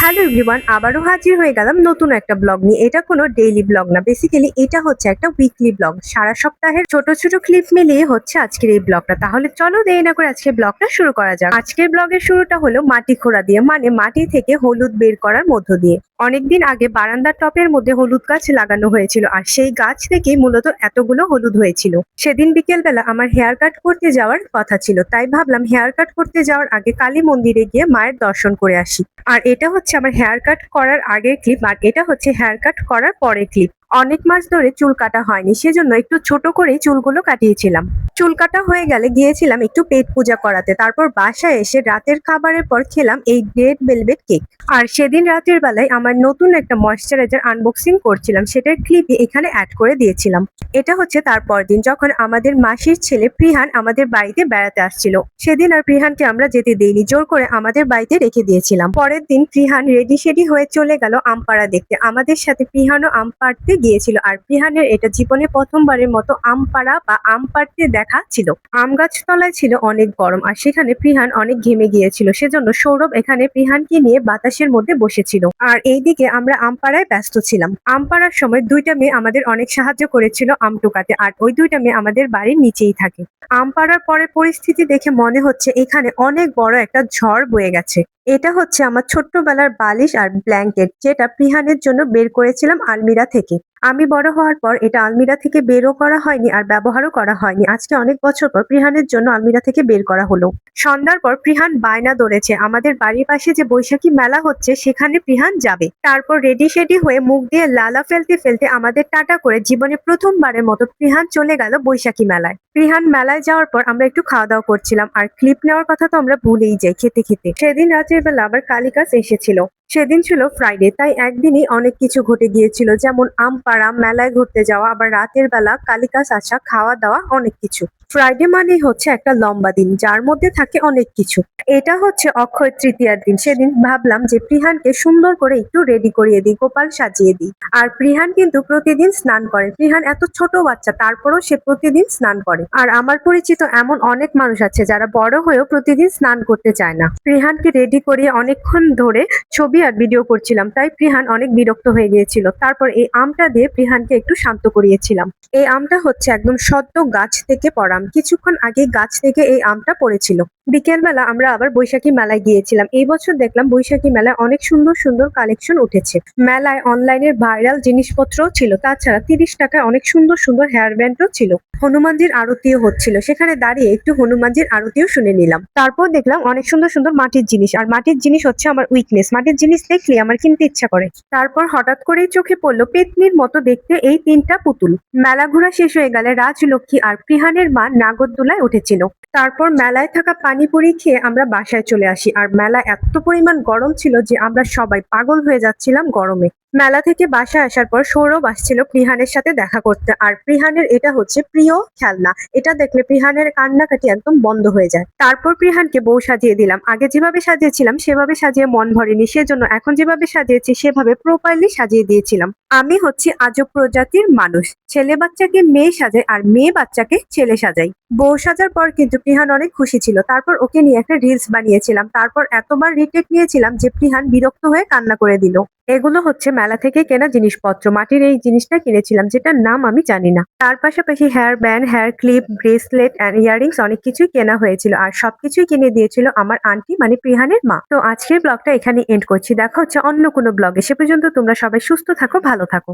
Hello everyone, আবারও হাজির হয়ে গেলাম নতুন একটা ব্লগ নিয়ে। এটা কোনো ডেইলি ব্লগ না, বেসিক্যালি এটা হচ্ছে একটা উইকলি ব্লগ। সারা সপ্তাহের ছোট ছোট ক্লিপ মিলিয়ে হচ্ছে আজকের এই ব্লগটা। তাহলে চলো দেরি না করে আজকের ব্লগটা শুরু করা যাক। আজকের ব্লগের শুরুটা হলো মাটি খোঁড়া দিয়ে, মানে মাটি থেকে হলুদ বের করার মধ্য দিয়ে। অনেকদিন আগে বারান্দার টপের মধ্যে হলুদ গাছ লাগানো হয়েছিল, আর সেই গাছ থেকেই মূলত এতগুলো হলুদ হয়েছিল। সেদিন বিকেলবেলা আমার হেয়ার কাট করতে যাওয়ার কথা ছিল, তাই ভাবলাম হেয়ার কাট করতে যাওয়ার আগে কালী মন্দিরে গিয়ে মায়ের দর্শন করে আসি। আর এটা হচ্ছে আমার হেয়ার কাট করার আগের ক্লিপ, আর এটা হচ্ছে হেয়ার কাট করার পরের ক্লিপ। অনেক মাস ধরে চুল কাটা হয়নি, সেজন্য একটু ছোট করেই চুলগুলো কাটিয়েছিলাম। চুল কাটা হয়ে গেলে গিয়েছিলাম একটু পেট পূজা করাতে, তারপর বাসায় এসে রাতের খাবারের পর খেলাম এই রেড ভেলভেট কেক। আর সেদিন রাতের বেলায় আমার নতুন একটা ময়শ্চারাইজার আনবক্সিং করছিলাম, সেটার ক্লিপই এখানে অ্যাড করে দিয়েছিলাম। এটা হচ্ছে তারপর দিন, যখন আমাদের মাসির ছেলে প্রিহান আমাদের বাড়িতে বেড়াতে আসছিল। সেদিন আর প্রিহানকে আমরা যেতে দিইনি, জোর করে আমাদের বাড়িতে রেখে দিয়েছিলাম। পরের দিন প্রিহান রেডি শেডি হয়ে চলে গেল আম পাড়া দেখতে। আমাদের সাথে প্রিহানও আম পাড়তে গিয়েছিল, আর প্রিহানের এটা জীবনে প্রথমবারের মতো আম পাড়া বা আম পাড়তে দেখা ছিল। আম গাছ তলায় ছিল অনেক গরম, আর সেখানে প্রিহান অনেক ঘেমে গিয়েছিল, সেজন্য সৌরভ এখানে প্রিহানকে নিয়ে বাতাসের মধ্যে বসেছিল। আর এইদিকে আমরা আম পাড়ায় ব্যস্ত ছিলাম। আম পাড়ার সময় দুইটা মেয়ে আমাদের অনেক সাহায্য করেছিল আম টুকাতে, আর ওই দুইটা মেয়ে আমাদের বাড়ির নিচেই থাকে। আম পাড়ার পরে পরিস্থিতি দেখে মনে হচ্ছে এখানে অনেক বড় একটা ঝড় বয়ে গেছে। এটা হচ্ছে আমার ছোট্টবেলার বালিশ আর ব্ল্যাঙ্কেট, যেটা প্রিহানের জন্য বের করেছিলাম আলমিরা থেকে। আমি বড় হওয়ার পর এটা আলমিরা থেকে বেরও করা হয়নি আর ব্যবহারও করা হয়নি। আজকে অনেক বছর পর প্রিহানের জন্য আলমিরা থেকে বের করা হলো। সন্ধ্যার পর প্রিহান বায়না ধরেছে আমাদের বাড়ির পাশে যে বৈশাখী মেলা হচ্ছে সেখানে প্রিহান যাবে। তারপর রেডি শেডি হয়ে মুখ দিয়ে লালা ফেলতে ফেলতে আমাদের টাটা করে জীবনে প্রথমবারের মতো প্রিহান চলে গেল বৈশাখী মেলায়। প্রিহান মেলায় যাওয়ার পর আমরা একটু খাওয়া দাওয়া করছিলাম, আর ক্লিপ নেওয়ার কথা তো আমরা ভুলেই যাই খেতে খেতে। সেদিন রাতের বেলা আবার কালিকাস এসেছিল। সেদিন ছিল ফ্রাইডে, তাই একদিনই অনেক কিছু ঘটে গিয়েছিল, যেমন আম পাড়া, মেলায় ঘুরতে যাওয়া, আবার রাতের বেলা কালিকাস আসা, খাওয়া দাওয়া, অনেক কিছু। ফ্রাইডে মানেই হচ্ছে একটা লম্বা দিন, যার মধ্যে থাকে অনেক কিছু। এটা হচ্ছে অক্ষয় তৃতীয়ার দিন। সেদিন ভাবলাম যে প্রিহানকে সুন্দর করে একটু রেডি করিয়ে দিই, গোপাল সাজিয়ে দিই। আর প্রিহান কিন্তু প্রতিদিন স্নান করে। প্রিহান এত ছোট বাচ্চা, তারপরেও সে প্রতিদিন স্নান করে। আর আমার পরিচিত এমন অনেক মানুষ আছে যারা বড় হয়েও প্রতিদিন স্নান করতে চায় না। প্রিহানকে রেডি করিয়ে অনেকক্ষণ ধরে ছবি আর ভিডিও করছিলাম, তাই প্রিহান অনেক বিরক্ত হয়ে গিয়েছিল। তারপর এই আমটা দিয়ে প্রিহানকে একটু শান্ত করিয়েছিলাম। এই আমটা হচ্ছে একদম সদ্য গাছ থেকে পড়া আম। কিছুক্ষণ আগে গাছ থেকে এই আমটা পড়েছিল। বিকেলবেলা আমরা আবার বৈশাখী মেলায় গিয়েছিলাম। এই বছর দেখলাম বৈশাখী মেলায় অনেক সুন্দর সুন্দর কালেকশন উঠেছে। মেলায় অনলাইনের ভাইরাল জিনিসপত্রও ছিল, তাছাড়া 30 টাকায় অনেক সুন্দর সুন্দর হেয়ার ব্যান্ডও ছিল। হনুমানজির আরতিও হচ্ছিল, সেখানে দাঁড়িয়ে একটু হনুমানজির আরতিও শুনে নিলাম। তারপর দেখলাম অনেক সুন্দর সুন্দর মাটির জিনিস, আর মাটির জিনিস হচ্ছে আমার উইকনেস। মাটির জিনিস দেখলে আমার কিনতে ইচ্ছা করে। তারপর হঠাৎ করেই চোখে পড়লো পেতনির মতো দেখতে এই 3টা পুতুল। মেলা ঘোরা শেষ হয়ে গেলে রাজলক্ষ্মী আর প্রিহানের মা নাগরদোলায় উঠেছিল। তারপর মেলায় থাকা পানিপুরি খেয়ে আমরা বাসায় চলে আসি। আর মেলা এত পরিমাণ গরম ছিল যে আমরা সবাই পাগল হয়ে যাচ্ছিলাম গরমে। মেলা থেকে বাসায় আসার পর সৌরভ আসছিল প্রিহানের সাথে দেখা করতে, আর প্রিহানের এটা হচ্ছে প্রিয় খেলনা। এটা দেখলে প্রিহানের কান্নাকাটি একদম বন্ধ হয়ে যায়। তারপর প্রিহানকে বউ সাজিয়ে দিলাম। আগে যেভাবে সাজিয়েছিলাম সেভাবে সাজিয়ে মন ভরেনি, সেজন্য এখন যেভাবে সাজিয়েছি সেভাবে প্রপারলি সাজিয়ে দিয়েছিলাম। আমি হচ্ছি আজব প্রজাতির মানুষ, ছেলে বাচ্চাকে মেয়ে সাজাই আর মেয়ে বাচ্চাকে ছেলে সাজাই। বউ সাজার পর কিন্তু প্রিহান অনেক খুশি ছিল। তারপর ওকে নিয়ে একটা রিলস বানিয়েছিলাম, তারপর এতবার রিটেক নিয়েছিলাম যে প্রিহান বিরক্ত হয়ে কান্না করে দিল। এগুলো হচ্ছে মেলা থেকে কেনা জিনিসপত্র। মাটির এই জিনিসটা কিনেছিলাম, যেটার নাম আমি জানি না। তার পাশাপাশি hair band, hair clip, bracelet and earrings অনেক কিছুই কেনা হয়েছিল, আর সবকিছুই কিনে দিয়েছিল আমার আন্টি, মানে প্রিহানের মা। তো আজকের ব্লগটা এখানে এন্ড করছি। দেখা হচ্ছে অন্য কোনো ব্লগে। সে পর্যন্ত তোমরা সবাই সুস্থ থাকো, ভালো থাকো।